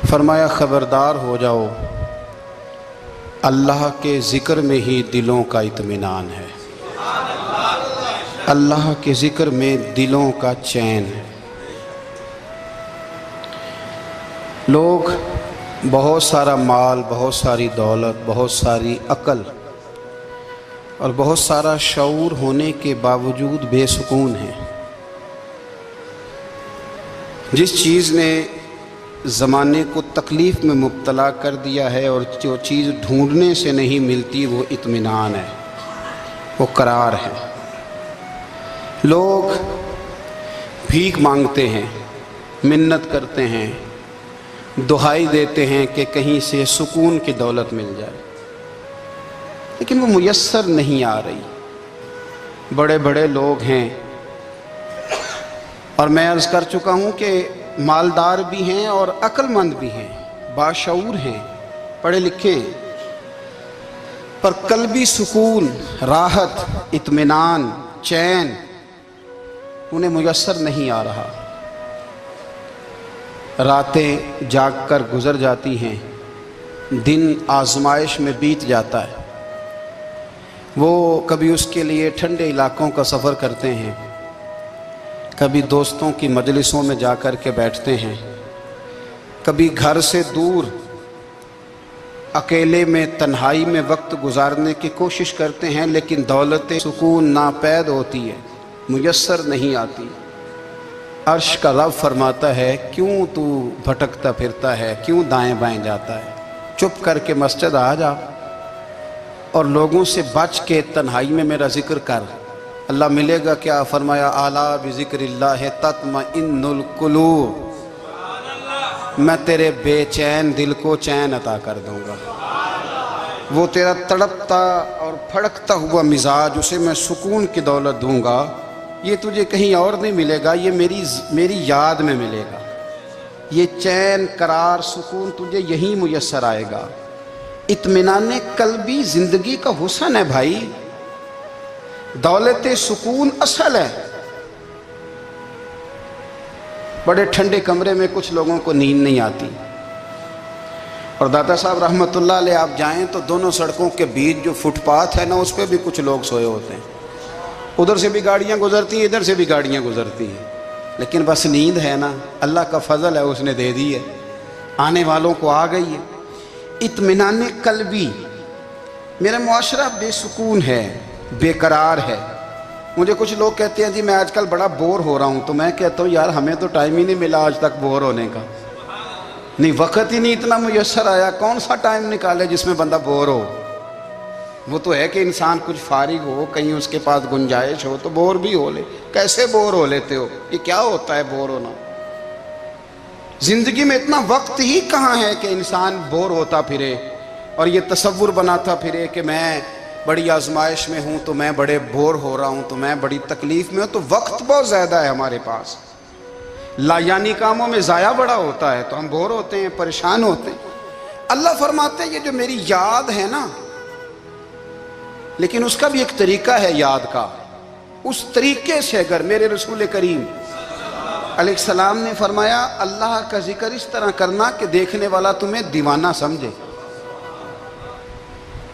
फरमाया खबरदार हो जाओ, अल्लाह के ज़िक्र में ही दिलों का इत्मीनान है। अल्लाह के ज़िक्र में दिलों का चैन है। लोग बहुत सारा माल, बहुत सारी दौलत, बहुत सारी अक्ल और बहुत सारा शऊर होने के बावजूद बेसुकून हैं। जिस चीज़ ने ज़माने को तकलीफ़ में मुब्तला कर दिया है और जो चीज़ ढूंढने से नहीं मिलती वो इत्मीनान है, वो करार है। लोग भीख मांगते हैं, मिन्नत करते हैं, दुहाई देते हैं कि कहीं से सुकून की दौलत मिल जाए, लेकिन वो मुयस्सर नहीं आ रही। बड़े बड़े लोग हैं और मैं अर्ज़ कर चुका हूँ कि मालदार भी हैं और अक्लमंद भी हैं, बाशऊर हैं, पढ़े लिखे हैं, पर कल्बी सुकून, राहत, इत्मीनान, चैन उन्हें मुयस्सर नहीं आ रहा। रातें जाग कर गुजर जाती हैं, दिन आजमाइश में बीत जाता है। वो कभी उसके लिए ठंडे इलाकों का सफ़र करते हैं, कभी दोस्तों की मजलिसों में जाकर के बैठते हैं, कभी घर से दूर अकेले में तन्हाई में वक्त गुजारने की कोशिश करते हैं, लेकिन दौलत सुकून नापैद होती है, मुयस्सर नहीं आती। अर्श का रब फरमाता है, क्यों तू भटकता फिरता है, क्यों दाएं बाएं जाता है, चुप करके मस्जिद आ जा और लोगों से बच के तन्हाई में मेरा ज़िक्र कर। अल्लाह मिलेगा क्या? फरमाया आला बिज़िक्रिल्लाह तत्मइन्नुल कुलूब, मैं तेरे बेचैन दिल को चैन अता कर दूंगा। वो तेरा तड़पता और फड़कता हुआ मिजाज, उसे मैं सुकून की दौलत दूंगा। ये तुझे कहीं और नहीं मिलेगा, ये मेरी याद में मिलेगा। ये चैन, करार, सुकून तुझे यहीं मुयस्सर आएगा। इत्मीनान कल्बी ज़िंदगी का हुस्न है भाई। दौलत सुकून असल है। बड़े ठंडे कमरे में कुछ लोगों को नींद नहीं आती, और दादा साहब रहमतुल्लाह अलैह आप जाएं तो दोनों सड़कों के बीच जो फुटपाथ है ना, उस पर भी कुछ लोग सोए होते हैं। उधर से भी गाड़ियां गुजरती हैं, इधर से भी गाड़ियां गुजरती हैं, लेकिन बस नींद है ना, अल्लाह का फजल है, उसने दे दी है, आने वालों को आ गई है। इत्मीनान कल्बी, मेरा मुआशरा बेसुकून है, बेकरार है। मुझे कुछ लोग कहते हैं जी मैं आजकल बड़ा बोर हो रहा हूँ, तो मैं कहता हूँ यार हमें तो टाइम ही नहीं मिला आज तक बोर होने का, नहीं वक्त ही नहीं इतना मुयस्सर आया। कौन सा टाइम निकाले जिसमें बंदा बोर हो? वो तो है कि इंसान कुछ फारिग हो, कहीं उसके पास गुंजाइश हो तो बोर भी हो ले। कैसे बोर हो लेते हो? ये क्या होता है बोर होना? जिंदगी में इतना वक्त ही कहाँ है कि इंसान बोर होता फिरे और ये तसव्वुर बनाता फिरे कि मैं बड़ी आजमाइश में हूँ, तो मैं बड़े बोर हो रहा हूँ, तो मैं बड़ी तकलीफ में हूँ। तो वक्त बहुत ज़्यादा है हमारे पास, लायानी कामों में ज़ाया बड़ा होता है, तो हम बोर होते हैं, परेशान होते हैं। अल्लाह फरमाते हैं ये जो मेरी याद है ना, लेकिन उसका भी एक तरीका है याद का। उस तरीके से अगर मेरे रसूल करीम अलैहिस्सलाम ने फरमाया अल्लाह का जिक्र इस तरह करना कि देखने वाला तुम्हें दीवाना समझे,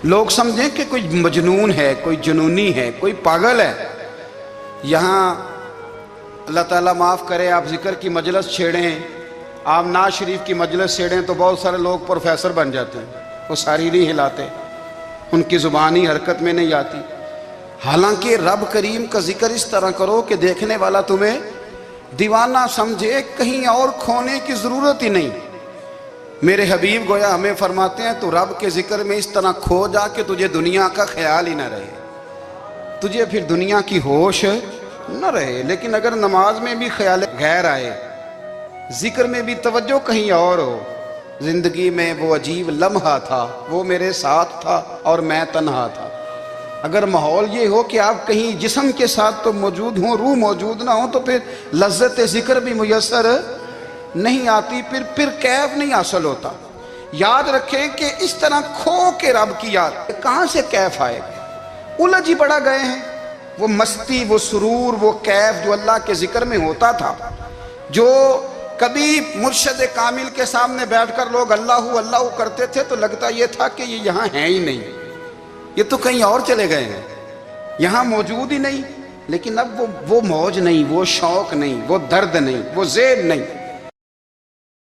लोग समझें कि कोई मजनून है, कोई जुनूनी है, कोई पागल है। यहाँ अल्लाह ताला माफ़ करे, आप जिक्र की मजलिस छेड़ें, आप नाज शरीफ की मजलिस छेड़ें तो बहुत सारे लोग प्रोफेसर बन जाते हैं, वो सारी नहीं हिलाते, उनकी ज़ुबान ही हरकत में नहीं आती। हालांकि रब करीम का जिक्र इस तरह करो कि देखने वाला तुम्हें दीवाना समझे, कहीं और खोने की ज़रूरत ही नहीं। मेरे हबीब गोया हमें फरमाते हैं तो रब के जिक्र में इस तरह खो जा कि तुझे दुनिया का ख्याल ही ना रहे, तुझे फिर दुनिया की होश न रहे। लेकिन अगर नमाज में भी ख्याल गैर आए, जिक्र में भी तवज्जो कहीं और हो, जिंदगी में वो अजीब लम्हा था, वो मेरे साथ था और मैं तन्हा था। अगर माहौल ये हो कि आप कहीं जिस्म के साथ तो मौजूद हों, रूह मौजूद ना हो, तो फिर लज्जत जिक्र भी मुयस्सर नहीं आती, फिर कैफ नहीं हासिल होता। याद रखें कि इस तरह खो के रब की याद कहाँ से कैफ आएगा? उलझ ही पड़ा गए हैं। वो मस्ती, वो सुरूर, वो कैफ जो अल्लाह के जिक्र में होता था, जो کبھی مرشد کامل کے سامنے بیٹھ کر لوگ اللہ اللہ کرتے تھے تو لگتا یہ تھا کہ یہ یہاں ہیں ہی نہیں، یہ تو کہیں اور چلے گئے ہیں، یہاں موجود ہی نہیں۔ لیکن اب وہ موج نہیں، وہ شوق نہیں، وہ درد نہیں، وہ ذیل نہیں۔